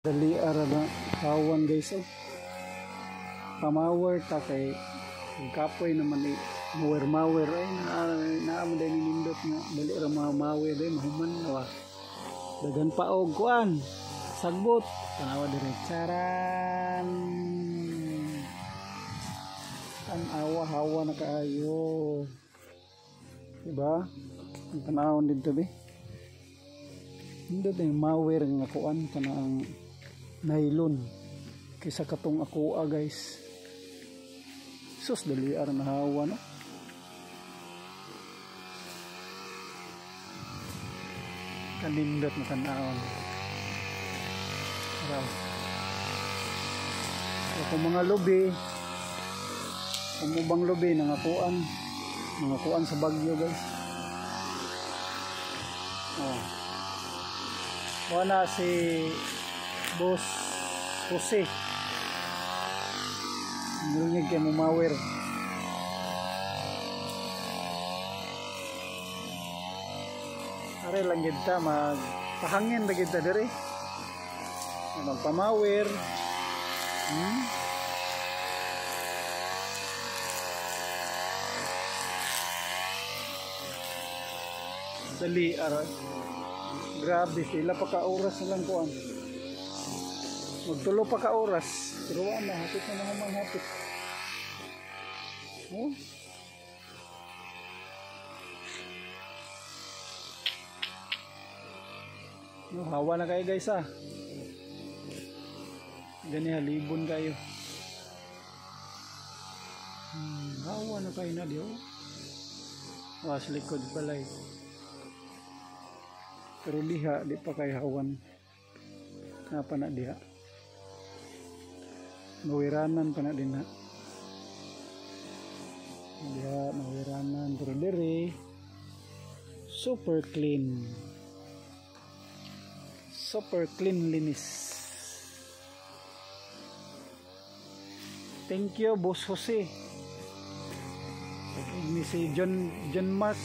Dali ara na kawan guys pamawer ta kay kapoy naman ni mawer ay naamo din nindot nga dali ra mawer day mahuman wa dagan pa og kuan sagbot tanawa dire charan an awa-hawa na kaayo diba ang tanawon dito be nindot yung mawer nga kuan kanang nylon kaysa katong akoa guys sus dali ara nahawa no kanindot na tanawon kung mga lubi umubang lubi nangakuan sa Bagyo guys wala si Boss Jose nilingig kay mumawer are lang gid ta magpahangin ra gid ta dire magpamawer dali ara grabe sila pa ka oras na lang kuan magtulo pa ka oras pero wala hapit na naman hapit hawa na kayo guys gani halibon kayo hawa na kayo na diyo sa likod balay pero diha di pa kayo hawan apa na diha mawiranan pa na din ha diha mawiranan pero dire super cleanliness. Thank you Boss Jose ini si John Mas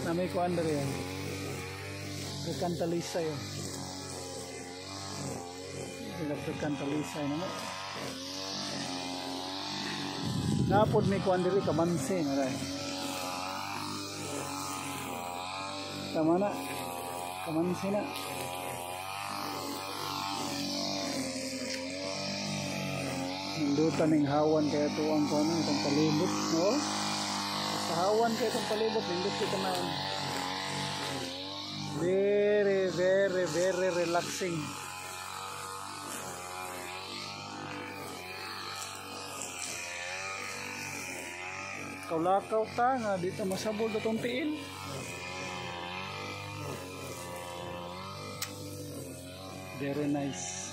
namay ko under yan Kantalisa yun Kantalisa yun napod may ko under kamansi tama na kamansi na hindutan ng hawan kaya ito ang kono itong palibot no? Sa hawan kaya itong palibot hindut kita na very relaxing kaulakaw ta nga dito masabol itong tiil very nice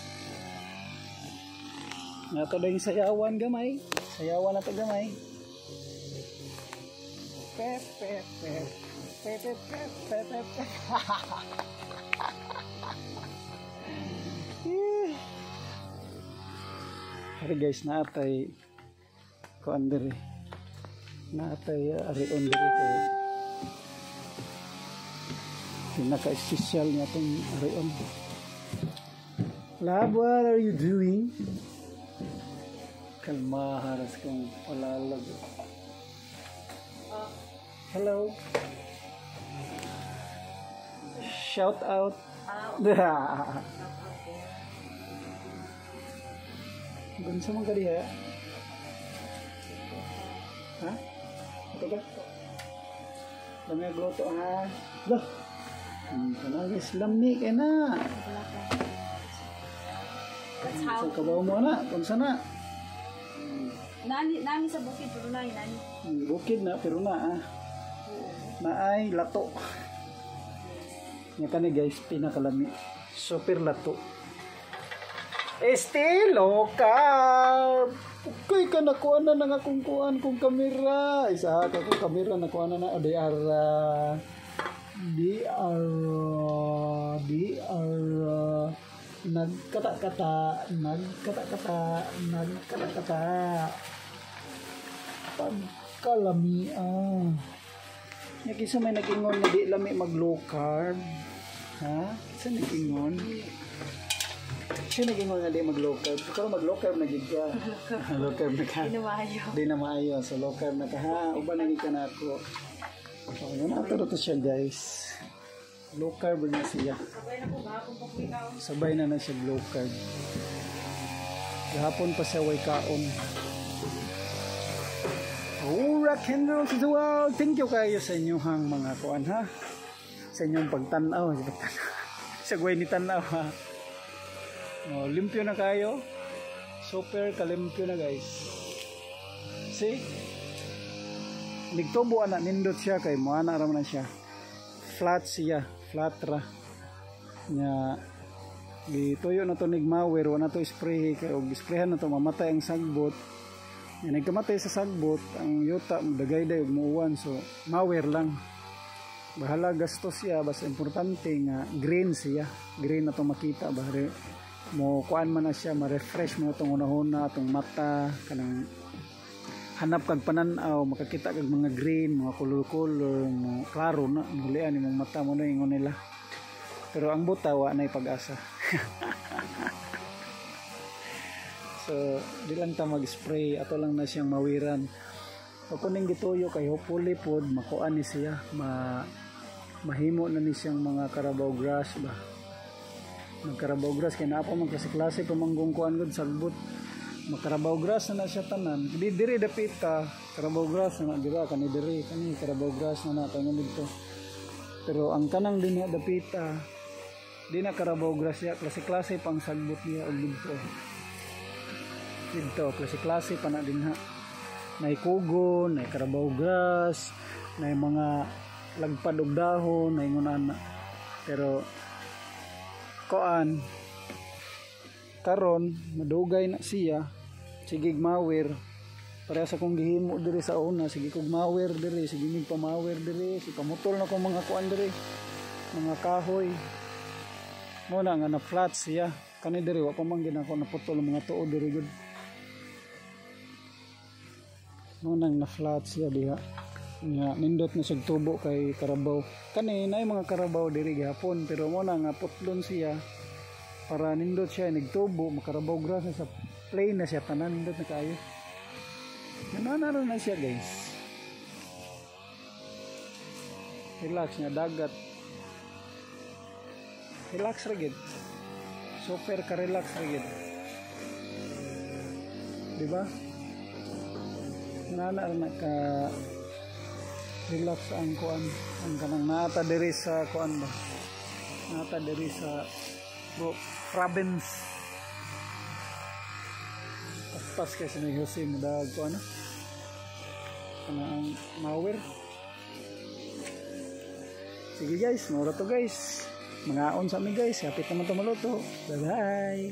nato na yung sayawan gamay sayawan na ito gamay pep hari guys naatay kuan diri naatay arion diri ko pinaka-espesyal niya itong arion. Love, what are you doing? Kalma haras kong palalag. Hello. Shout out. Gansa man kadi ha? Ha? Ito ba? Dami agloto ha? Loh. Talaga Islam ni kay na. Sa kabaw mo na, kung sana. Nani sa bukid pero nani. Bukid na pero na naay lato. Nya kani guys pinakalami. Super lato. Estilo ka. Kay ka nakuha na ng akong kuan kong kamera. Isa ka kong kamera nakuha na na ara. Di nagkata-kata pagkalami nya kisa may nag-ingon nga di lami mag low carb Ha? Saan nagingon? Siya nagingon nga di mag-low carb. Ikaw mag-low carb na gid ka. Low carb na ka. Inumayo. Di na maayo. So low carb na ka ha. Uban na gid ka na ako. So yun ato to siya guys. Low carb na siya. Sabay na siya low carb. Gahapon pa siya way kaon. Oh, rock and roll to the world. Thank you kayo sa inyong mga kuan ha. Sa inyong pagtanaw. Sa guway ni tanaw ha. Oh, limpyo na kayo. Super kalimpyo na guys. See? Nigtubo na nindot siya kay moana ra man siya. Flat siya, flat ra. Nya gituyo na to nigmawer, wala to spray kay og sprayhan na to mamatay ang sagbot. Nya nagkamatay sa sagbot, ang yuta dagay-day og muuwan so mawer lang. Bahala gastos siya, basta importante nga green siya. Green na to makita bahari mo kuan man na siya, ma-refresh mo itong unahuna, itong mata, kanang hanap kag pananaw, makakita kag mga green, mga color-color, mga klaro na, mulian yung mata mo na ingon nila. Pero ang buta, wa na pag-asa. So, di lang ta mag-spray, ato lang na siyang mawiran. Pag kuning gituyo kay hopefully pod, makuan ni siya, mahimo na ni siyang mga Carabao grass ba. Magkarabaw grass kay naa pa man klase pamanggong kuan gud sagbot. Magkarabaw grass na siya tanan. Di diri dapit ka Carabao grass na dira kani diri kani Carabao grass na natangon dito. Pero ang kanang dinha dapit di na Carabao grass ya, klase pang sagbot niya og dito. Dito klase pa na dinha. Nay kugon, nay Carabao grass, nay mga lagpad og dahon, nay ngunana. Pero koan karon madugay na siya sige mawer para sa kong gihimo diri sa una sige kog mawer diri sige mig pamawer diri sige pamutol na ko mga kuan diri mga kahoy mo na nga na flat siya kani diri wa pa man gid ako naputol mga tuod diri gud mo nang na flat siya diha nga nindot na siyang tubo kay Carabao kani na mga Carabao diri gihapon pero mo na nga putlon siya para nindot siya nagtubo makarabaw grass na sa plain na siya tanan nindot na kayo nananaro na siya guys relax nga dagat relax ra gid super ka relax ra gid di ba nananaro na ka relax ang kuan ang kanang nata diri sa kuan ba nata diri sa province pas kasi na Jose mo dag kuan ang mawer sige guys mura to guys mga on sa amin guys kapit naman to maluto bye bye